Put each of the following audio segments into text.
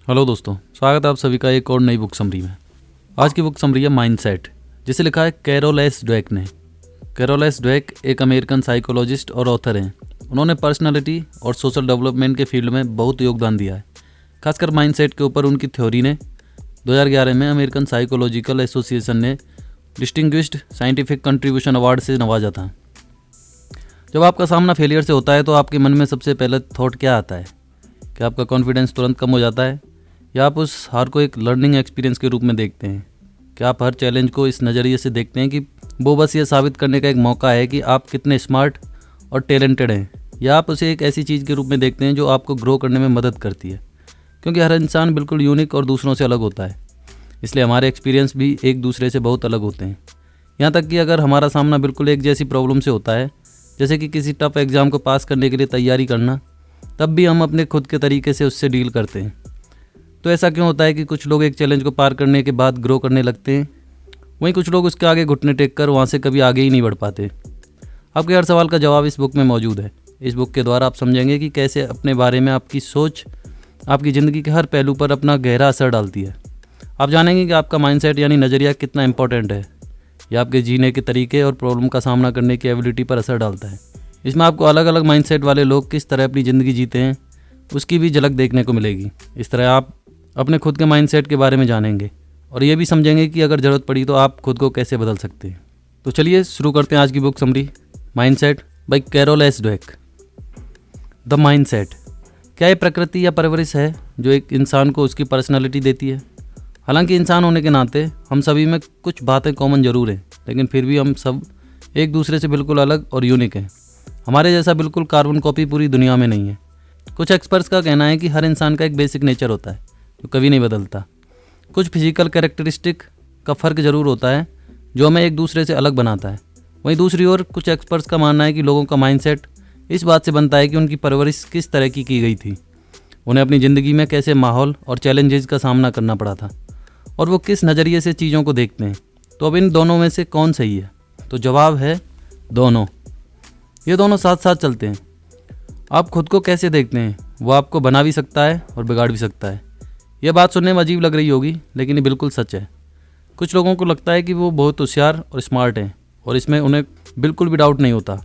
Hello दोस्तों, स्वागत है आप सभी का एक और नई बुक समरी में। आज की बुक समरी है माइंडसेट, जिसे लिखा है कैरोल एस ड्वेक ने। कैरोल एस ड्वेक एक अमेरिकन साइकोलॉजिस्ट और ऑथर हैं। उन्होंने पर्सनालिटी और सोशल डेवलपमेंट के फील्ड में बहुत योगदान दिया है। खासकर माइंडसेट के ऊपर उनकी थ्योरी ने 2011 में अमेरिकन साइकोलॉजिकल एसोसिएशन ने डिस्टिंग्विश्ड साइंटिफिक कंट्रीब्यूशन अवार्ड से नवाजा था। जब आपका सामना फेलियर से होता है तो आपके मन में सबसे पहले थॉट क्या आता है? क्या आपका कॉन्फिडेंस तुरंत कम हो जाता है, या आप उस हार को एक लर्निंग एक्सपीरियंस के रूप में देखते हैं? क्या आप हर चैलेंज को इस नज़रिए से देखते हैं कि वो बस ये साबित करने का एक मौका है कि आप कितने स्मार्ट और टैलेंटेड हैं, या आप उसे एक ऐसी चीज़ के रूप में देखते हैं जो आपको ग्रो करने में मदद करती है? क्योंकि हर इंसान बिल्कुल यूनिक और दूसरों से अलग होता है, इसलिए हमारे एक्सपीरियंस भी एक दूसरे से बहुत अलग होते हैं। यहाँ तक कि अगर हमारा सामना बिल्कुल एक जैसी प्रॉब्लम से होता है, जैसे कि किसी टफ एग्ज़ाम को पास करने के लिए तैयारी करना, तब भी हम अपने खुद के तरीके से उससे डील करते हैं। तो ऐसा क्यों होता है कि कुछ लोग एक चैलेंज को पार करने के बाद ग्रो करने लगते हैं, वहीं कुछ लोग उसके आगे घुटने टेक कर वहाँ से कभी आगे ही नहीं बढ़ पाते? आपके हर सवाल का जवाब इस बुक में मौजूद है। इस बुक के द्वारा आप समझेंगे कि कैसे अपने बारे में आपकी सोच आपकी ज़िंदगी के हर पहलू पर अपना गहरा असर डालती है। आप जानेंगे कि आपका माइंडसेट यानी नज़रिया कितना इंपॉर्टेंट है। यह आपके जीने के तरीके और प्रॉब्लम का सामना करने की एबिलिटी पर असर डालता है। इसमें आपको अलग अलग माइंडसेट वाले लोग किस तरह अपनी ज़िंदगी जीते हैं, उसकी भी झलक देखने को मिलेगी। इस तरह आप अपने खुद के माइंडसेट के बारे में जानेंगे और ये भी समझेंगे कि अगर ज़रूरत पड़ी तो आप खुद को कैसे बदल सकते हैं। तो चलिए शुरू करते हैं आज की book summary, mindset by Carol S Dweck. The mindset, क्या ये प्रकृति या परवरिश है जो एक इंसान को उसकी पर्सनालिटी देती है? हालांकि इंसान होने के नाते हम सभी में कुछ बातें कॉमन ज़रूर हैं, लेकिन फिर भी हम सब एक दूसरे से बिल्कुल अलग और यूनिक हैं। हमारे जैसा बिल्कुल कार्बन कॉपी पूरी दुनिया में नहीं है। कुछ एक्सपर्ट्स का कहना है कि हर इंसान का एक बेसिक नेचर होता है जो कभी नहीं बदलता। कुछ फिजिकल कैरेक्टरिस्टिक का फ़र्क ज़रूर होता है जो हमें एक दूसरे से अलग बनाता है। वहीं दूसरी ओर कुछ एक्सपर्ट्स का मानना है कि लोगों का माइंडसेट इस बात से बनता है कि उनकी परवरिश किस तरह की गई थी, उन्हें अपनी ज़िंदगी में कैसे माहौल और चैलेंजेस का सामना करना पड़ा था, और वो किस नज़रिए से चीज़ों को देखते हैं। तो अब इन दोनों में से कौन सही है? तो जवाब है दोनों। ये दोनों साथ साथ चलते हैं। आप खुद को कैसे देखते हैं वो आपको बना भी सकता है और बिगाड़ भी सकता है। यह बात सुनने में अजीब लग रही होगी, लेकिन ये बिल्कुल सच है। कुछ लोगों को लगता है कि वो बहुत होशियार और स्मार्ट हैं और इसमें उन्हें बिल्कुल भी डाउट नहीं होता,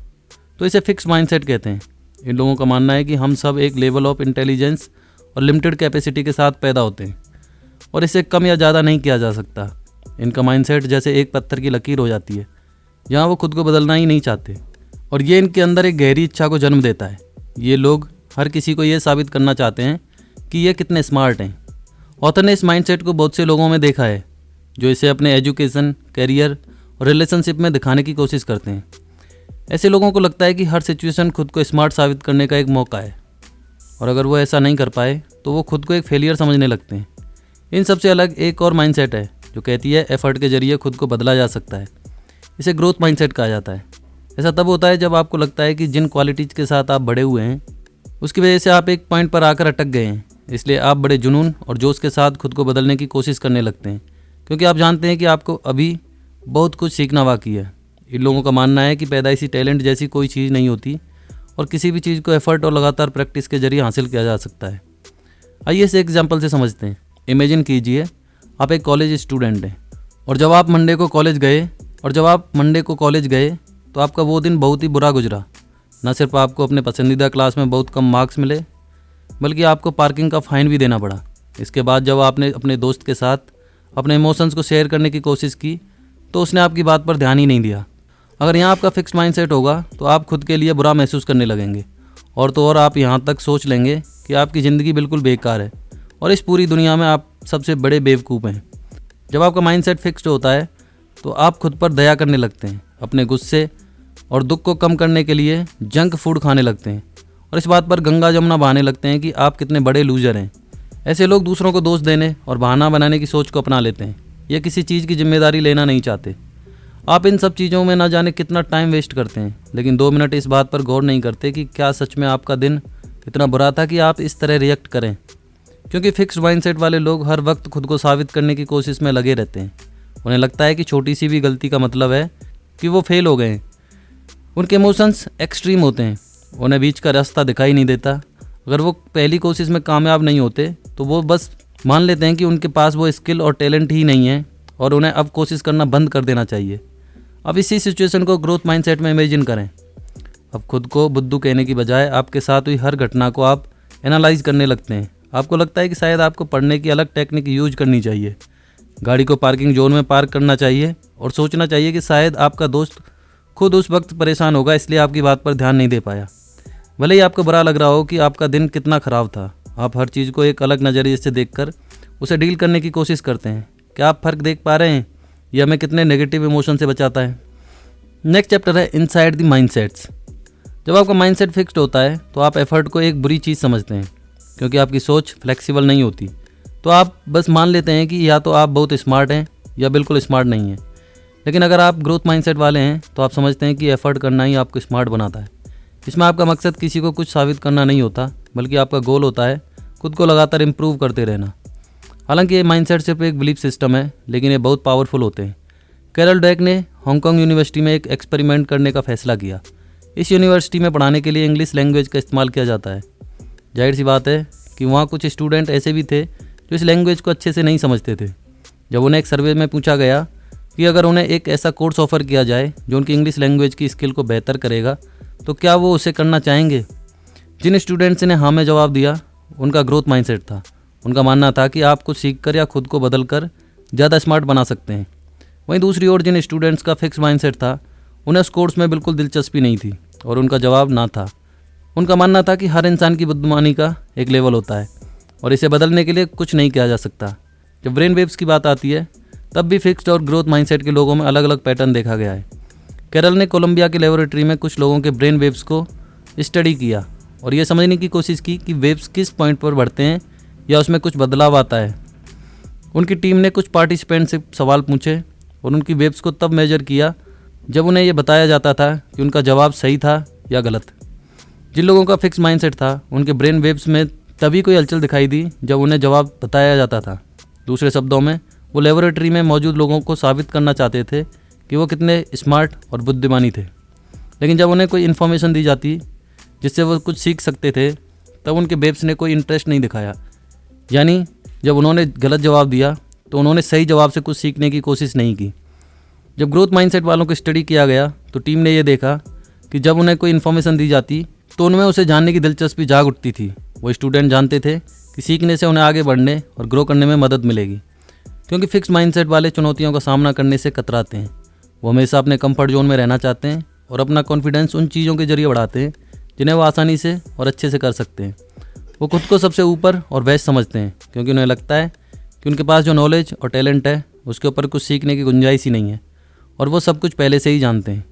तो इसे फिक्स माइंडसेट कहते हैं। इन लोगों का मानना है कि हम सब एक लेवल ऑफ इंटेलिजेंस और लिमिटेड कैपेसिटी के साथ पैदा होते हैं और इसे कम या ज़्यादा नहीं किया जा सकता। इनका माइंडसेट जैसे एक पत्थर की लकीर हो जाती है, जहाँ वो खुद को बदलना ही नहीं चाहते, और ये इनके अंदर एक गहरी इच्छा को जन्म देता है। ये लोग हर किसी को ये साबित करना चाहते हैं कि ये कितने स्मार्ट हैं। ऑथर ने इस माइंडसेट को बहुत से लोगों में देखा है जो इसे अपने एजुकेशन, करियर और रिलेशनशिप में दिखाने की कोशिश करते हैं। ऐसे लोगों को लगता है कि हर सिचुएशन खुद को स्मार्ट साबित करने का एक मौका है, और अगर वो ऐसा नहीं कर पाए तो वो खुद को एक फेलियर समझने लगते हैं। इन सबसे अलग एक और माइंडसेट है जो कहती है एफर्ट के जरिए खुद को बदला जा सकता है। इसे ग्रोथ माइंडसेट कहा जाता है। ऐसा तब होता है जब आपको लगता है कि जिन क्वालिटीज़ के साथ आप बड़े हुए हैं उसकी वजह से आप एक पॉइंट पर आकर अटक गए हैं, इसलिए आप बड़े जुनून और जोश के साथ खुद को बदलने की कोशिश करने लगते हैं, क्योंकि आप जानते हैं कि आपको अभी बहुत कुछ सीखना बाकी है। इन लोगों का मानना है कि पैदाइशी टैलेंट जैसी कोई चीज़ नहीं होती और किसी भी चीज़ को एफर्ट और लगातार प्रैक्टिस के जरिए हासिल किया जा सकता है। आइए इसे एग्जाम्पल से समझते हैं। इमेजिन कीजिए आप एक कॉलेज स्टूडेंट हैं, और जब आप मंडे को कॉलेज गए तो आपका वो दिन बहुत ही बुरा गुजरा। न सिर्फ आपको अपने पसंदीदा क्लास में बहुत कम मार्क्स मिले, बल्कि आपको पार्किंग का फ़ाइन भी देना पड़ा। इसके बाद जब आपने अपने दोस्त के साथ अपने इमोशंस को शेयर करने की कोशिश की तो उसने आपकी बात पर ध्यान ही नहीं दिया। अगर यहाँ आपका फिक्स माइंडसेट होगा तो आप खुद के लिए बुरा महसूस करने लगेंगे, और तो और आप यहाँ तक सोच लेंगे कि आपकी ज़िंदगी बिल्कुल बेकार है और इस पूरी दुनिया में आप सबसे बड़े बेवकूफ़ हैं। जब आपका माइंडसेट फिक्स्ड होता है तो आप खुद पर दया करने लगते हैं, अपने गुस्से और दुख को कम करने के लिए जंक फूड खाने लगते हैं और इस बात पर गंगा जमुना बहाने लगते हैं कि आप कितने बड़े लूजर हैं। ऐसे लोग दूसरों को दोष देने और बहाना बनाने की सोच को अपना लेते हैं। ये किसी चीज़ की जिम्मेदारी लेना नहीं चाहते। आप इन सब चीज़ों में ना जाने कितना टाइम वेस्ट करते हैं, लेकिन 2 मिनट इस बात पर गौर नहीं करते कि क्या सच में आपका दिन इतना बुरा था कि आप इस तरह रिएक्ट करें। क्योंकि फिक्स्ड माइंडसेट वाले लोग हर वक्त खुद को साबित करने की कोशिश में लगे रहते हैं। उन्हें लगता है कि छोटी सी भी गलती का मतलब है कि वो फेल हो गए हैं। उनके इमोशंस एक्सट्रीम होते हैं, उन्हें बीच का रास्ता दिखाई नहीं देता। अगर वो पहली कोशिश में कामयाब नहीं होते तो वो बस मान लेते हैं कि उनके पास वो स्किल और टैलेंट ही नहीं है और उन्हें अब कोशिश करना बंद कर देना चाहिए। अब इसी सिचुएशन को ग्रोथ माइंडसेट में इमेजिन करें। अब खुद को बुद्धू कहने की बजाय आपके साथ हुई हर घटना को आप एनालाइज करने लगते हैं। आपको लगता है कि शायद आपको पढ़ने की अलग टेक्निक यूज करनी चाहिए, गाड़ी को पार्किंग जोन में पार्क करना चाहिए और सोचना चाहिए कि शायद आपका दोस्त खुद उस वक्त परेशान होगा इसलिए आपकी बात पर ध्यान नहीं दे पाया। भले ही आपको बुरा लग रहा हो कि आपका दिन कितना ख़राब था, आप हर चीज़ को एक अलग नज़रिए से देखकर उसे डील करने की कोशिश करते हैं। क्या आप फ़र्क देख पा रहे हैं? ये हमें कितने नेगेटिव इमोशन से बचाता है। नेक्स्ट चैप्टर है इनसाइड द माइंडसेट्स। जब आपका माइंडसेट फिक्स्ड होता है तो आप एफर्ट को एक बुरी चीज़ समझते हैं, क्योंकि आपकी सोच फ्लेक्सिबल नहीं होती। तो आप बस मान लेते हैं कि या तो आप बहुत स्मार्ट हैं या बिल्कुल स्मार्ट नहीं हैं। लेकिन अगर आप ग्रोथ माइंडसेट वाले हैं तो आप समझते हैं कि एफर्ट करना ही आपको स्मार्ट बनाता है। इसमें आपका मकसद किसी को कुछ साबित करना नहीं होता, बल्कि आपका गोल होता है खुद को लगातार इम्प्रूव करते रहना। हालांकि ये माइंडसेट सिर्फ एक बिलीफ सिस्टम है, लेकिन ये बहुत पावरफुल होते हैं। कैरल ड्वेक ने हांगकांग यूनिवर्सिटी में एक एक्सपेरिमेंट करने का फैसला किया। इस यूनिवर्सिटी में पढ़ाने के लिए इंग्लिश लैंग्वेज का इस्तेमाल किया जाता है। जाहिर सी बात है कि वहाँ कुछ स्टूडेंट ऐसे भी थे जो इस लैंग्वेज को अच्छे से नहीं समझते थे। जब उन्हें एक सर्वे में पूछा गया कि अगर उन्हें एक ऐसा कोर्स ऑफर किया जाए जो उनकी इंग्लिश लैंग्वेज की स्किल को बेहतर करेगा तो क्या वो उसे करना चाहेंगे। जिन स्टूडेंट्स ने हाँ में जवाब दिया उनका ग्रोथ माइंडसेट था। उनका मानना था कि आप कुछ सीख कर या खुद को बदल कर ज़्यादा स्मार्ट बना सकते हैं। वहीं दूसरी ओर जिन स्टूडेंट्स का फिक्स माइंडसेट था उन्हें उस कोर्स में बिल्कुल दिलचस्पी नहीं थी और उनका जवाब ना था। उनका मानना था कि हर इंसान की बुद्धिमानी का एक लेवल होता है और इसे बदलने के लिए कुछ नहीं किया जा सकता। जब ब्रेन वेव्स की बात आती है तब भी फिक्स्ड और ग्रोथ माइंडसेट के लोगों में अलग अलग पैटर्न देखा गया है। कैरल ने कोलंबिया की लेबोरेटरी में कुछ लोगों के ब्रेन वेव्स को स्टडी किया और ये समझने की कोशिश की कि वेव्स किस पॉइंट पर बढ़ते हैं या उसमें कुछ बदलाव आता है। उनकी टीम ने कुछ पार्टिसिपेंट से सवाल पूछे और उनकी वेव्स को तब मेजर किया जब उन्हें यह बताया जाता था कि उनका जवाब सही था या गलत। जिन लोगों का फिक्स माइंडसेट था उनके ब्रेन वेव्स में तभी कोई हलचल दिखाई दी जब उन्हें जवाब बताया जाता था। दूसरे शब्दों में वो लेबोरेटरी में मौजूद लोगों को साबित करना चाहते थे कि वो कितने स्मार्ट और बुद्धिमानी थे। लेकिन जब उन्हें कोई इन्फॉर्मेशन दी जाती जिससे वो कुछ सीख सकते थे तब उनके वेव्स ने कोई इंटरेस्ट नहीं दिखाया। यानी जब उन्होंने गलत जवाब दिया तो उन्होंने सही जवाब से कुछ सीखने की कोशिश नहीं की। जब ग्रोथ माइंडसेट वालों को स्टडी किया गया तो टीम ने यह देखा कि जब उन्हें कोई इन्फॉर्मेशन दी जाती तो उनमें उसे जानने की दिलचस्पी जाग उठती थी। वो स्टूडेंट जानते थे कि सीखने से उन्हें आगे बढ़ने और ग्रो करने में मदद मिलेगी, क्योंकि फिक्स माइंडसेट वाले चुनौतियों का सामना करने से कतराते हैं। वो हमेशा अपने कंफर्ट जोन में रहना चाहते हैं और अपना कॉन्फिडेंस उन चीज़ों के जरिए बढ़ाते हैं जिन्हें वो आसानी से और अच्छे से कर सकते हैं। वो खुद को सबसे ऊपर और बेस्ट समझते हैं क्योंकि उन्हें लगता है कि उनके पास जो नॉलेज और टैलेंट है उसके ऊपर कुछ सीखने की गुंजाइश ही नहीं है और वो सब कुछ पहले से ही जानते हैं।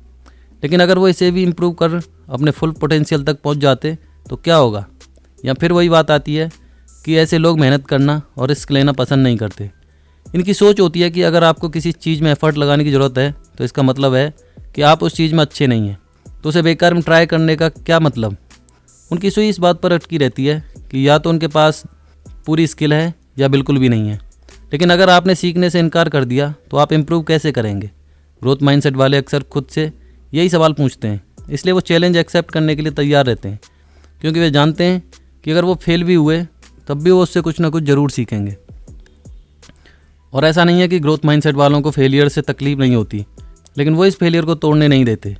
लेकिन अगर वो इसे भी इम्प्रूव कर अपने फुल पोटेंशियल तक पहुंच जाते तो क्या होगा? या फिर वही बात आती है कि ऐसे लोग मेहनत करना और रिस्क लेना पसंद नहीं करते। इनकी सोच होती है कि अगर आपको किसी चीज़ में एफर्ट लगाने की ज़रूरत है तो इसका मतलब है कि आप उस चीज़ में अच्छे नहीं हैं, तो उसे बेकार में ट्राई करने का क्या मतलब। उनकी सुई इस बात पर अटकी रहती है कि या तो उनके पास पूरी स्किल है या बिल्कुल भी नहीं है। लेकिन अगर आपने सीखने से इनकार कर दिया तो आप इम्प्रूव कैसे करेंगे? ग्रोथ माइंडसेट वाले अक्सर खुद से यही सवाल पूछते हैं, इसलिए वो चैलेंज एक्सेप्ट करने के लिए तैयार रहते हैं, क्योंकि वे जानते हैं कि अगर वो फेल भी हुए तब भी वो उससे कुछ ना कुछ ज़रूर सीखेंगे। और ऐसा नहीं है कि ग्रोथ माइंडसेट वालों को फेलियर से तकलीफ नहीं होती, लेकिन वो इस फेलियर को तोड़ने नहीं देते।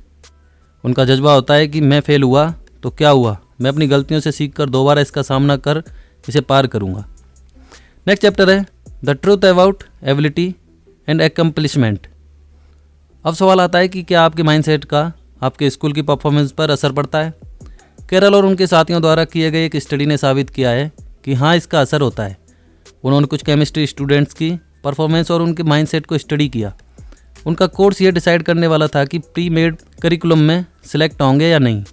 उनका जज्बा होता है कि मैं फेल हुआ तो क्या हुआ, मैं अपनी गलतियों से सीख कर दोबारा इसका सामना कर इसे पार करूँगा। नेक्स्ट चैप्टर है the truth about ability and accomplishment. अब सवाल आता है कि क्या आपके माइंडसेट का आपके स्कूल की परफॉर्मेंस पर असर पड़ता है? कैरल और उनके साथियों द्वारा किए गए एक स्टडी ने साबित किया है कि हाँ, इसका असर होता है। उन्होंने कुछ केमिस्ट्री स्टूडेंट्स की परफॉर्मेंस और उनके माइंडसेट को स्टडी किया। उनका कोर्स ये डिसाइड करने वाला था कि प्री मेड करिकुलम में सिलेक्ट होंगे या नहीं।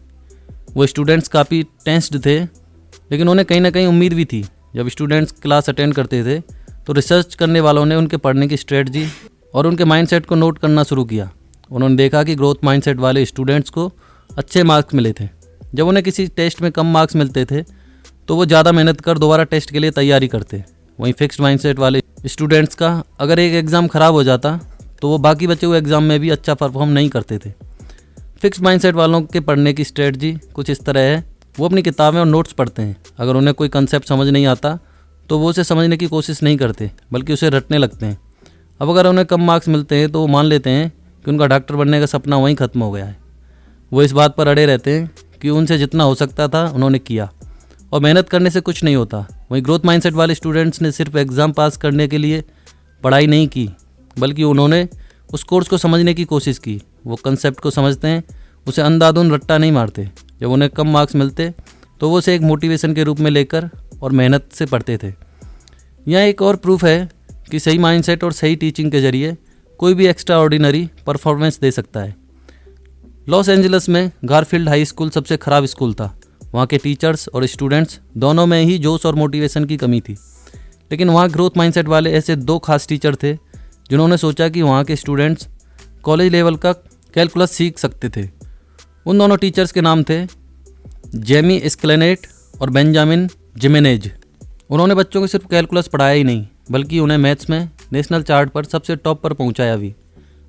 वो स्टूडेंट्स काफ़ी टेंस्ड थे, लेकिन उन्हें कहीं ना कहीं उम्मीद भी थी। जब स्टूडेंट्स क्लास अटेंड करते थे तो रिसर्च करने वालों ने उनके पढ़ने की स्ट्रेटजी और उनके माइंडसेट को नोट करना शुरू किया। उन्होंने देखा कि ग्रोथ माइंडसेट वाले स्टूडेंट्स को अच्छे मार्क्स मिले थे। जब उन्हें किसी टेस्ट में कम मार्क्स मिलते थे तो वो ज़्यादा मेहनत कर दोबारा टेस्ट के लिए तैयारी करते। वहीं फिक्स्ड माइंडसेट वाले स्टूडेंट्स का अगर एक एग्ज़ाम ख़राब हो जाता तो वो बाकी बचे हुए एग्ज़ाम में भी अच्छा परफॉर्म नहीं करते थे। फिक्स्ड माइंडसेट वालों के पढ़ने की स्ट्रेटजी कुछ इस तरह है, वो अपनी किताबें और नोट्स पढ़ते हैं। अगर उन्हें कोई कंसेप्ट समझ नहीं आता तो वो उसे समझने की कोशिश नहीं करते बल्कि उसे रटने लगते हैं। अब अगर उन्हें कम मार्क्स मिलते हैं तो वो मान लेते हैं कि उनका डॉक्टर बनने का सपना वहीं ख़त्म हो गया है। वो इस बात पर अड़े रहते हैं कि उनसे जितना हो सकता था उन्होंने किया और मेहनत करने से कुछ नहीं होता। वहीं ग्रोथ माइंडसेट वाले स्टूडेंट्स ने सिर्फ एग्ज़ाम पास करने के लिए पढ़ाई नहीं की बल्कि उन्होंने उस कोर्स को समझने की कोशिश की। वो कंसेप्ट को समझते हैं, उसे अंधाधुंध रट्टा नहीं मारते। जब उन्हें कम मार्क्स मिलते तो वो उसे एक मोटिवेशन के रूप में लेकर और मेहनत से पढ़ते थे। यह एक और प्रूफ है कि सही माइंडसेट और सही टीचिंग के जरिए कोई भी एक्स्ट्रा ऑर्डिनरी परफॉर्मेंस दे सकता है। लॉस एंजल्स में गारफील्ड हाई स्कूल सबसे ख़राब स्कूल था। वहाँ के टीचर्स और स्टूडेंट्स दोनों में ही जोश और मोटिवेशन की कमी थी। लेकिन वहाँ ग्रोथ माइंडसेट वाले ऐसे 2 खास टीचर थे जिन्होंने सोचा कि वहाँ के स्टूडेंट्स कॉलेज लेवल का कैलकुलस सीख सकते थे। उन दोनों टीचर्स के नाम थे जेमी स्क्लेनेट और बेंजामिन जिमेनेज। उन्होंने बच्चों को सिर्फ कैलकुलस पढ़ाया ही नहीं बल्कि उन्हें मैथ्स में नेशनल चार्ट पर सबसे टॉप पर पहुंचाया भी।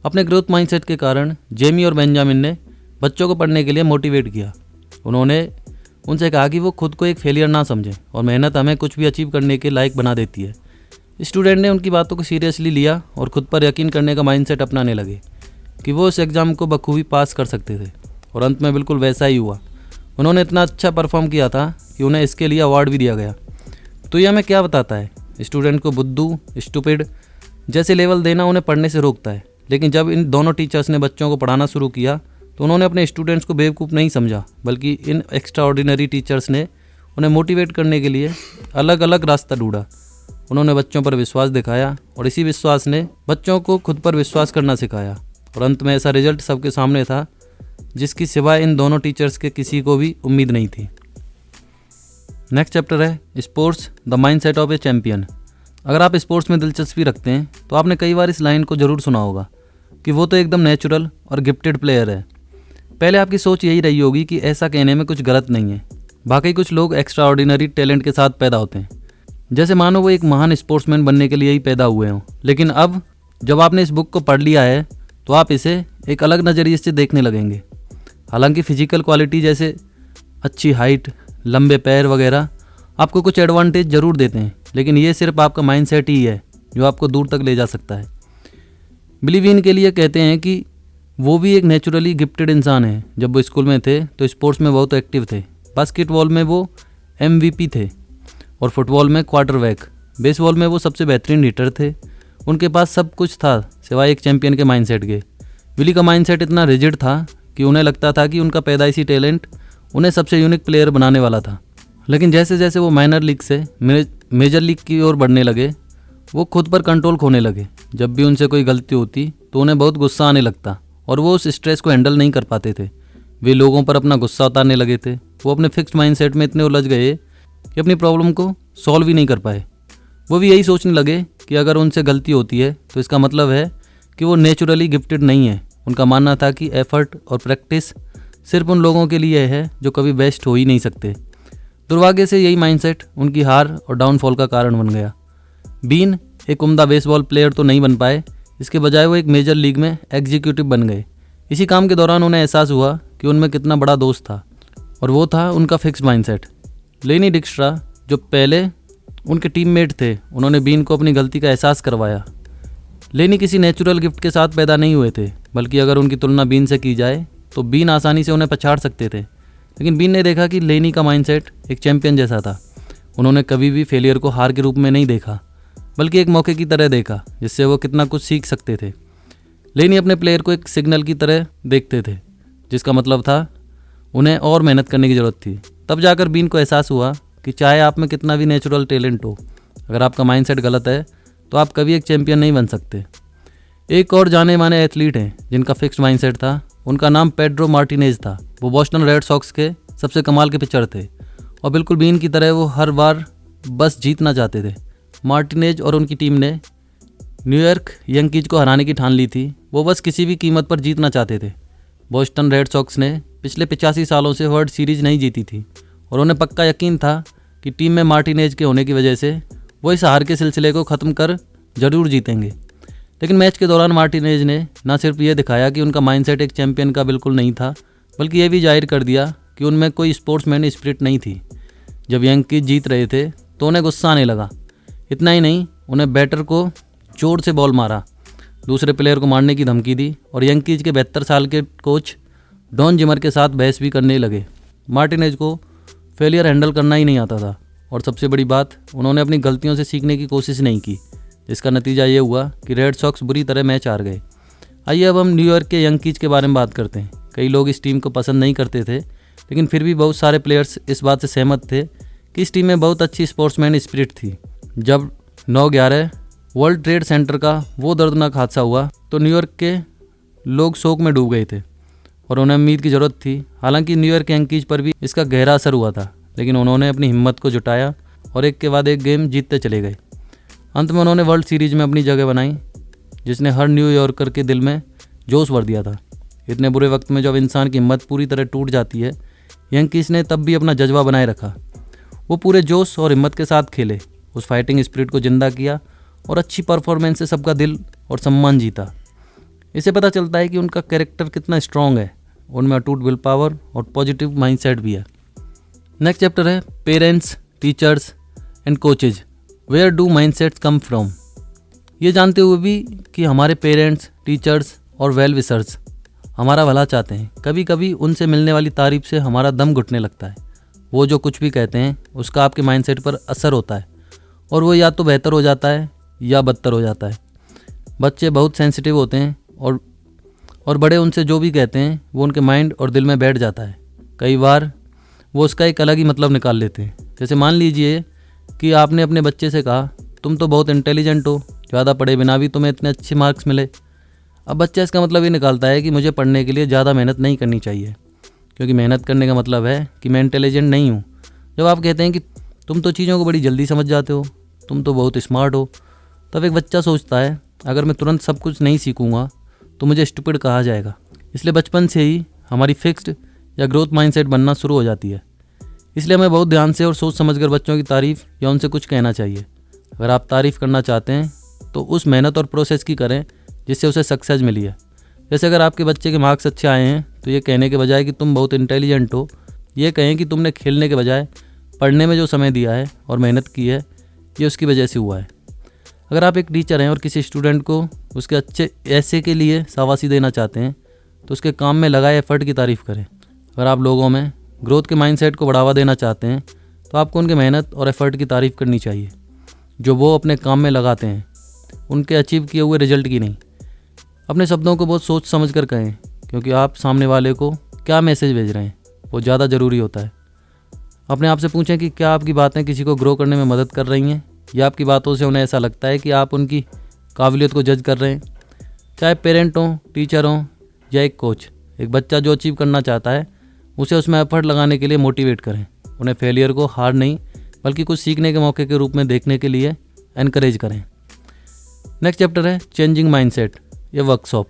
अपने ग्रोथ माइंडसेट के कारण जेमी और बेंजामिन ने बच्चों को पढ़ने के लिए मोटिवेट किया। उन्होंने उनसे कहा कि वो खुद को एक फेलियर ना समझें और मेहनत हमें कुछ भी अचीव करने के लायक बना देती है। स्टूडेंट ने उनकी बातों को सीरियसली लिया और खुद पर यकीन करने का माइंडसेट अपनाने लगे कि वो इस एग्ज़ाम को बखूबी पास कर सकते थे और अंत में बिल्कुल वैसा ही हुआ। उन्होंने इतना अच्छा परफॉर्म किया था कि उन्हें इसके लिए अवार्ड भी दिया गया। तो यह हमें क्या बताता है? स्टूडेंट को बुद्धू, स्टूपिड जैसे लेवल देना उन्हें पढ़ने से रोकता है। लेकिन जब इन दोनों टीचर्स ने बच्चों को पढ़ाना शुरू किया तो उन्होंने अपने स्टूडेंट्स को बेवकूफ़ नहीं समझा बल्कि इन एक्स्ट्रा ऑर्डिनरी टीचर्स ने उन्हें मोटिवेट करने के लिए अलग अलग रास्ता ढूंढा। उन्होंने बच्चों पर विश्वास दिखाया और इसी विश्वास ने बच्चों को खुद पर विश्वास करना सिखाया और अंत में ऐसा रिजल्ट सबके सामने था जिसकी सिवाय इन दोनों टीचर्स के किसी को भी उम्मीद नहीं थी। नेक्स्ट चैप्टर है sports, the mindset of a champion. अगर आप स्पोर्ट्स में दिलचस्पी रखते हैं तो आपने कई बार इस लाइन को ज़रूर सुना होगा कि वो तो एकदम नेचुरल और गिफ्टेड प्लेयर है। पहले आपकी सोच यही रही होगी कि ऐसा कहने में कुछ गलत नहीं है। बाकी कुछ लोग एक्स्ट्रा ऑर्डिनरी टैलेंट के साथ पैदा होते हैं, जैसे मानो वो एक महान स्पोर्ट्समैन बनने के लिए ही पैदा हुए हों। लेकिन अब जब आपने इस बुक को पढ़ लिया है तो आप इसे एक अलग नज़रिए से देखने लगेंगे। हालांकि फिजिकल क्वालिटी जैसे अच्छी हाइट, लंबे पैर वगैरह आपको कुछ एडवांटेज ज़रूर देते हैं, लेकिन ये सिर्फ आपका माइंडसेट ही है जो आपको दूर तक ले जा सकता है। बिलीवीन के लिए कहते हैं कि वो भी एक नेचुरली गिफ्टेड इंसान है। जब वो स्कूल में थे तो स्पोर्ट्स में बहुत एक्टिव थे। बास्केटबॉल में वो MVP थे और फुटबॉल में क्वार्टरबैक। बेसबॉल में वो सबसे बेहतरीन हिटर थे। उनके पास सब कुछ था सिवाय एक चैंपियन के माइंडसेट के। विली का माइंडसेट इतना रिजिड था कि उन्हें लगता था कि उनका पैदाइशी टैलेंट उन्हें सबसे यूनिक प्लेयर बनाने वाला था। लेकिन जैसे जैसे वो माइनर लीग से मेजर लीग की ओर बढ़ने लगे वो खुद पर कंट्रोल खोने लगे। जब भी उनसे कोई गलती होती तो उन्हें बहुत गुस्सा आने लगता और वो उस स्ट्रेस को हैंडल नहीं कर पाते थे। वे लोगों पर अपना गुस्सा उतारने लगे थे। वो अपने फिक्स्ड माइंडसेट में इतने उलझ गए कि अपनी प्रॉब्लम को सॉल्व ही नहीं कर पाए। वो भी यही सोचने लगे कि अगर उनसे गलती होती है तो इसका मतलब है कि वो नेचुरली गिफ्टेड नहीं है। उनका मानना था कि एफर्ट और प्रैक्टिस सिर्फ उन लोगों के लिए है जो कभी बेस्ट हो ही नहीं सकते। दुर्भाग्य से यही माइंडसेट उनकी हार और डाउनफॉल का कारण बन गया। बीन एक उम्दा बेसबॉल प्लेयर तो नहीं बन पाए, इसके बजाय वो एक मेजर लीग में एग्जीक्यूटिव बन गए। इसी काम के दौरान उन्हें एहसास हुआ कि उनमें कितना बड़ा दोस्त था और वो था उनका फिक्स्ड माइंडसेट। लेनी डिक्स्ट्रा जो पहले उनके टीममेट थे, उन्होंने बीन को अपनी गलती का एहसास करवाया। लेनी किसी नेचुरल गिफ्ट के साथ पैदा नहीं हुए थे, बल्कि अगर उनकी तुलना बीन से की जाए तो बीन आसानी से उन्हें पछाड़ सकते थे। लेकिन बीन ने देखा कि लेनी का माइंडसेट एक चैंपियन जैसा था। उन्होंने कभी भी फेलियर को हार के रूप में नहीं देखा, बल्कि एक मौके की तरह देखा जिससे वो कितना कुछ सीख सकते थे। लेनी अपने प्लेयर को एक सिग्नल की तरह देखते थे, जिसका मतलब था उन्हें और मेहनत करने की ज़रूरत थी। तब जाकर बीन को एहसास हुआ कि चाहे आप में कितना भी नेचुरल टैलेंट हो, अगर आपका माइंडसेट गलत है तो आप कभी एक चैंपियन नहीं बन सकते। एक और जाने माने एथलीट हैं जिनका फिक्स्ड माइंडसेट था। उनका नाम पेड्रो मार्टिनेज था। वो बोस्टन रेड सॉक्स के सबसे कमाल के पिचर थे और बिल्कुल बीन की तरह वो हर बार बस जीतना चाहते थे। मार्टिनेज और उनकी टीम ने न्यूयॉर्क यंकीज को हराने की ठान ली थी। वो बस किसी भी कीमत पर जीतना चाहते थे। बोस्टन रेड सॉक्स ने पिछले 85 सालों से वर्ल्ड सीरीज नहीं जीती थी और उन्हें पक्का यकीन था कि टीम में मार्टिनेज के होने की वजह से वो इस हार के सिलसिले को ख़त्म कर जरूर जीतेंगे। लेकिन मैच के दौरान मार्टिनेज ने न सिर्फ ये दिखाया कि उनका माइंडसेट एक चैंपियन का बिल्कुल नहीं था, बल्कि ये भी जाहिर कर दिया कि उनमें कोई स्पोर्ट्समैन स्पिरिट नहीं थी। जब यंकीज जीत रहे थे तो उन्हें गुस्सा आने लगा, इतना ही नहीं, उन्हें बैटर को जोर से बॉल मारा, दूसरे प्लेयर को मारने की धमकी दी और यंकीज के 72 साल के कोच डॉन जिमर के साथ बहस भी करने लगे। मार्टिनेज को फेलियर हैंडल करना ही नहीं आता था और सबसे बड़ी बात, उन्होंने अपनी गलतियों से सीखने की कोशिश नहीं की, जिसका नतीजा ये हुआ कि रेड सॉक्स बुरी तरह मैच हार गए। आइए अब हम न्यूयॉर्क के यंकीज के बारे में बात करते हैं। कई लोग इस टीम को पसंद नहीं करते थे, लेकिन फिर भी बहुत सारे प्लेयर्स इस बात से सहमत थे कि इस टीम में बहुत अच्छी स्पोर्ट्समैन स्पिरिट थी। जब 9/11 वर्ल्ड ट्रेड सेंटर का वो दर्दनाक हादसा हुआ तो न्यूयॉर्क के लोग शोक में डूब गए थे और उन्हें उम्मीद की ज़रूरत थी। हालांकि न्यूयॉर्क यंकीज पर भी इसका गहरा असर हुआ था, लेकिन उन्होंने अपनी हिम्मत को जुटाया और एक के बाद एक गेम जीतते चले गए। अंत में उन्होंने वर्ल्ड सीरीज में अपनी जगह बनाई, जिसने हर न्यूयॉर्कर के दिल में जोश भर दिया था। इतने बुरे वक्त में जब इंसान की हिम्मत पूरी तरह टूट जाती है, यंकीज ने तब भी अपना जज्बा बनाए रखा। वो पूरे जोश और हिम्मत के साथ खेले, उस फाइटिंग स्पिरिट को जिंदा किया और अच्छी परफॉर्मेंस से सबका दिल और सम्मान जीता। इससे पता चलता है कि उनका कैरेक्टर कितना स्ट्रांग है, उनमें अटूट विल पावर और पॉजिटिव माइंडसेट भी है। नेक्स्ट चैप्टर है parents, teachers and coaches, where do mindsets come from. ये जानते हुए भी कि हमारे पेरेंट्स, टीचर्स और वेल विशर्स हमारा भला चाहते हैं, कभी कभी उनसे मिलने वाली तारीफ से हमारा दम घुटने लगता है। वो जो कुछ भी कहते हैं उसका आपके माइंडसेट पर असर होता है और वो या तो बेहतर हो जाता है या बदतर हो जाता है। बच्चे बहुत सेंसिटिव होते हैं और बड़े उनसे जो भी कहते हैं वो उनके माइंड और दिल में बैठ जाता है। कई बार वो उसका एक अलग ही मतलब निकाल लेते हैं। जैसे मान लीजिए कि आपने अपने बच्चे से कहा, तुम तो बहुत इंटेलिजेंट हो, ज़्यादा पढ़े बिना भी तुम्हें इतने अच्छे मार्क्स मिले। अब बच्चा इसका मतलब ये निकालता है कि मुझे पढ़ने के लिए ज़्यादा मेहनत नहीं करनी चाहिए, क्योंकि मेहनत करने का मतलब है कि मैं इंटेलिजेंट नहीं हूँ। जब आप कहते हैं कि तुम तो चीज़ों को बड़ी जल्दी समझ जाते हो, तुम तो बहुत स्मार्ट हो, तब एक बच्चा सोचता है अगर मैं तुरंत सब कुछ नहीं सीखूंगा तो मुझे स्टूपिड कहा जाएगा। इसलिए बचपन से ही हमारी फिक्स्ड या ग्रोथ माइंडसेट बनना शुरू हो जाती है। इसलिए हमें बहुत ध्यान से और सोच समझकर बच्चों की तारीफ़ या उनसे कुछ कहना चाहिए। अगर आप तारीफ़ करना चाहते हैं तो उस मेहनत और प्रोसेस की करें जिससे उसे सक्सेस मिली है। जैसे अगर आपके बच्चे के मार्क्स अच्छे आए हैं तो ये कहने के बजाय कि तुम बहुत इंटेलिजेंट हो, ये कहें कि तुमने खेलने के बजाय पढ़ने में जो समय दिया है और मेहनत की है, ये उसकी वजह से हुआ है। अगर आप एक टीचर हैं और किसी स्टूडेंट को उसके अच्छे ऐसे के लिए शाबाशी देना चाहते हैं तो उसके काम में लगाए एफर्ट की तारीफ़ करें। अगर आप लोगों में ग्रोथ के माइंडसेट को बढ़ावा देना चाहते हैं तो आपको उनके मेहनत और एफर्ट की तारीफ़ करनी चाहिए जो वो अपने काम में लगाते हैं, उनके अचीव किए हुए रिजल्ट की नहीं। अपने शब्दों को बहुत सोच समझ कर कहें, क्योंकि आप सामने वाले को क्या मैसेज भेज रहे हैं वो ज़्यादा ज़रूरी होता है। अपने आप से पूछें कि क्या आपकी बातें किसी को ग्रो करने में मदद कर रही हैं या आपकी बातों से उन्हें ऐसा लगता है कि आप उनकी काबिलियत को जज कर रहे हैं। चाहे पेरेंट हों, टीचर हों या एक कोच, एक बच्चा जो अचीव करना चाहता है उसे उसमें एफर्ट लगाने के लिए मोटिवेट करें। उन्हें फेलियर को हार नहीं बल्कि कुछ सीखने के मौके के रूप में देखने के लिए एनकरेज करें। नेक्स्ट चैप्टर है चेंजिंग माइंडसेट, ये वर्कशॉप।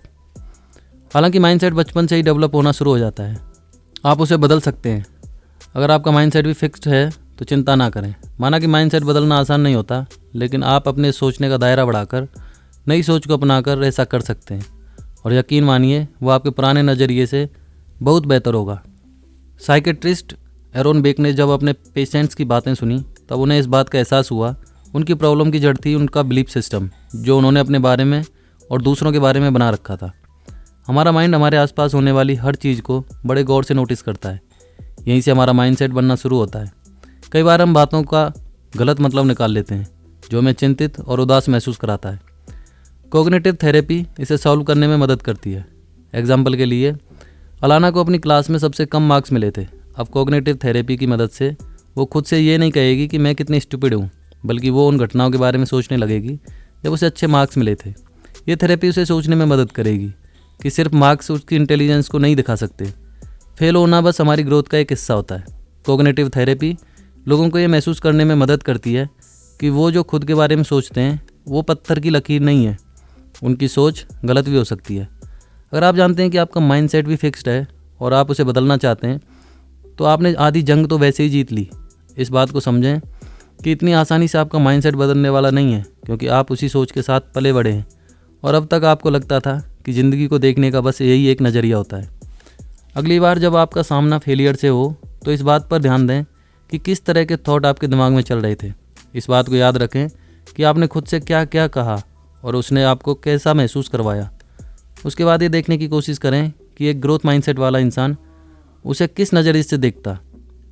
हालांकि माइंडसेट बचपन से ही डेवलप होना शुरू हो जाता है, आप उसे बदल सकते हैं। अगर आपका माइंडसेट भी फिक्स्ड है तो चिंता ना करें। माना कि माइंडसेट बदलना आसान नहीं होता, लेकिन आप अपने सोचने का दायरा बढ़ाकर नई सोच को अपनाकर ऐसा कर सकते हैं और यकीन मानिए वो आपके पुराने नज़रिए से बहुत बेहतर होगा। साइकेट्रिस्ट एरोन बेक ने जब अपने पेशेंट्स की बातें सुनी तब उन्हें इस बात का एहसास हुआ उनकी प्रॉब्लम की जड़ थी उनका बिलीफ सिस्टम जो उन्होंने अपने बारे में और दूसरों के बारे में बना रखा था। हमारा माइंड हमारे आसपास होने वाली हर चीज़ को बड़े गौर से नोटिस करता है, यहीं से हमारा माइंडसेट बनना शुरू होता है। कई बार हम बातों का गलत मतलब निकाल लेते हैं जो हमें चिंतित और उदास महसूस कराता है। कॉग्निटिव थेरेपी इसे सॉल्व करने में मदद करती है। एग्जाम्पल के लिए, अलाना को अपनी क्लास में सबसे कम मार्क्स मिले थे। अब कॉग्निटिव थेरेपी की मदद से वो खुद से ये नहीं कहेगी कि मैं कितनी स्टूपिड हूँ, बल्कि वो उन घटनाओं के बारे में सोचने लगेगी जब उसे अच्छे मार्क्स मिले थे। ये थेरेपी उसे सोचने में मदद करेगी कि सिर्फ मार्क्स उसकी इंटेलिजेंस को नहीं दिखा सकते। फेल होना बस हमारी ग्रोथ का एक हिस्सा होता है। कॉग्निटिव थेरेपी लोगों को ये महसूस करने में मदद करती है कि वो जो खुद के बारे में सोचते हैं वो पत्थर की लकीर नहीं है, उनकी सोच गलत भी हो सकती है। अगर आप जानते हैं कि आपका माइंडसेट भी फिक्स्ड है और आप उसे बदलना चाहते हैं तो आपने आधी जंग तो वैसे ही जीत ली। इस बात को समझें कि इतनी आसानी से आपका माइंडसेट बदलने वाला नहीं है, क्योंकि आप उसी सोच के साथ पले बड़े हैं और अब तक आपको लगता था कि ज़िंदगी को देखने का बस यही एक नज़रिया होता है। अगली बार जब आपका सामना फेलियर से हो तो इस बात पर ध्यान दें कि किस तरह के थॉट आपके दिमाग में चल रहे थे। इस बात को याद रखें कि आपने खुद से क्या क्या कहा और उसने आपको कैसा महसूस करवाया। उसके बाद ये देखने की कोशिश करें कि एक ग्रोथ माइंडसेट वाला इंसान उसे किस नज़रिए से देखता।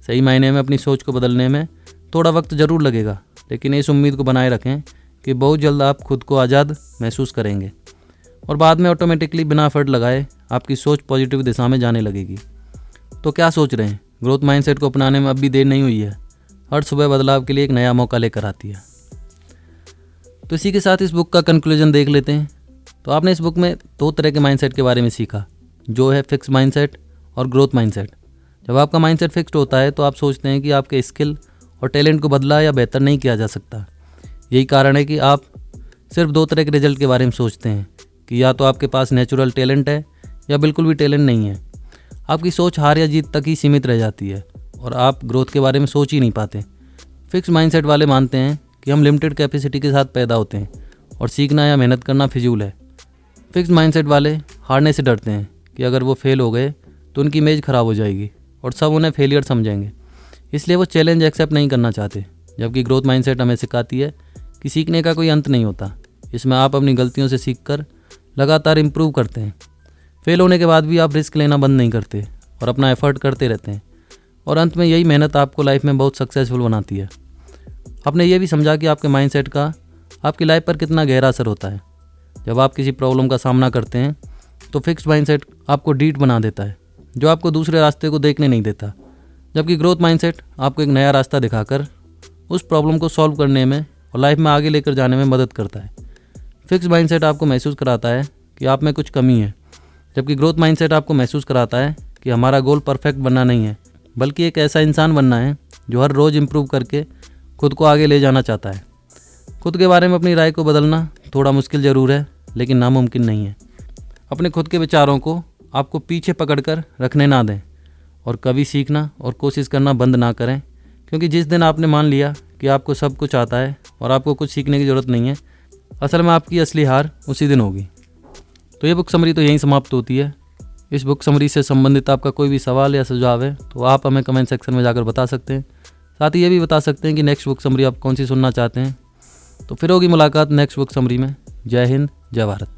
सही मायने में अपनी सोच को बदलने में थोड़ा वक्त ज़रूर लगेगा, लेकिन इस उम्मीद को बनाए रखें कि बहुत जल्द आप खुद को आज़ाद महसूस करेंगे और बाद में ऑटोमेटिकली बिना एफर्ट लगाए आपकी सोच पॉजिटिव दिशा में जाने लगेगी। तो क्या सोच रहे हैं? ग्रोथ माइंडसेट को अपनाने में अब भी देर नहीं हुई है। हर सुबह बदलाव के लिए एक नया मौका लेकर आती है। तो इसी के साथ इस बुक का कंक्लूजन देख लेते हैं। तो आपने इस बुक में 2 तरह के माइंडसेट के बारे में सीखा, जो है फिक्स माइंडसेट और ग्रोथ माइंडसेट। जब आपका माइंडसेट फिक्स्ड होता है तो आप सोचते हैं कि आपके स्किल और टैलेंट को बदला या बेहतर नहीं किया जा सकता। यही कारण है कि आप सिर्फ 2 तरह के रिजल्ट के बारे में सोचते हैं कि या तो आपके पास नेचुरल टैलेंट है या बिल्कुल भी टैलेंट नहीं है। आपकी सोच हार या जीत तक ही सीमित रह जाती है और आप ग्रोथ के बारे में सोच ही नहीं पाते। फिक्स माइंडसेट वाले मानते हैं कि हम लिमिटेड कैपेसिटी के साथ पैदा होते हैं और सीखना या मेहनत करना फिजूल है। फिक्स माइंडसेट वाले हारने से डरते हैं कि अगर वो फेल हो गए तो उनकी इमेज ख़राब हो जाएगी और सब उन्हें फेलियर समझेंगे, इसलिए वो चैलेंज एक्सेप्ट नहीं करना चाहते। जबकि ग्रोथ माइंडसेट हमें सिखाती है कि सीखने का कोई अंत नहीं होता। इसमें आप अपनी गलतियों से सीखकर लगातार इम्प्रूव करते हैं। फेल होने के बाद भी आप रिस्क लेना बंद नहीं करते और अपना एफर्ट करते रहते हैं और अंत में यही मेहनत आपको लाइफ में बहुत सक्सेसफुल बनाती है। आपने ये भी समझा कि आपके माइंडसेट का आपकी लाइफ पर कितना गहरा असर होता है। जब आप किसी प्रॉब्लम का सामना करते हैं तो फिक्स्ड माइंडसेट आपको डीट बना देता है, जो आपको दूसरे रास्ते को देखने नहीं देता। जबकि ग्रोथ माइंडसेट आपको एक नया रास्ता दिखाकर उस प्रॉब्लम को सॉल्व करने में और लाइफ में आगे लेकर जाने में मदद करता है। फिक्स्ड माइंडसेट आपको महसूस कराता है कि आप में कुछ कमी है, जबकि ग्रोथ माइंडसेट आपको महसूस कराता है कि हमारा गोल परफेक्ट बनना नहीं है, बल्कि एक ऐसा इंसान बनना है जो हर रोज़ इम्प्रूव करके खुद को आगे ले जाना चाहता है। खुद के बारे में अपनी राय को बदलना थोड़ा मुश्किल ज़रूर है, लेकिन नामुमकिन नहीं है। अपने खुद के विचारों को आपको पीछे पकड़कर रखने ना दें और कभी सीखना और कोशिश करना बंद ना करें, क्योंकि जिस दिन आपने मान लिया कि आपको सब कुछ आता है और आपको कुछ सीखने की ज़रूरत नहीं है, असल में आपकी असली हार उसी दिन होगी। तो ये बुक समरी तो यहीं समाप्त होती है। इस बुक समरी से संबंधित आपका कोई भी सवाल या सुझाव है तो आप हमें कमेंट सेक्शन में जाकर बता सकते हैं। साथ ही ये भी बता सकते हैं कि नेक्स्ट बुक समरी आप कौन सी सुनना चाहते हैं। तो फिर होगी मुलाकात नेक्स्ट बुक समरी में। जय हिंद, जय भारत।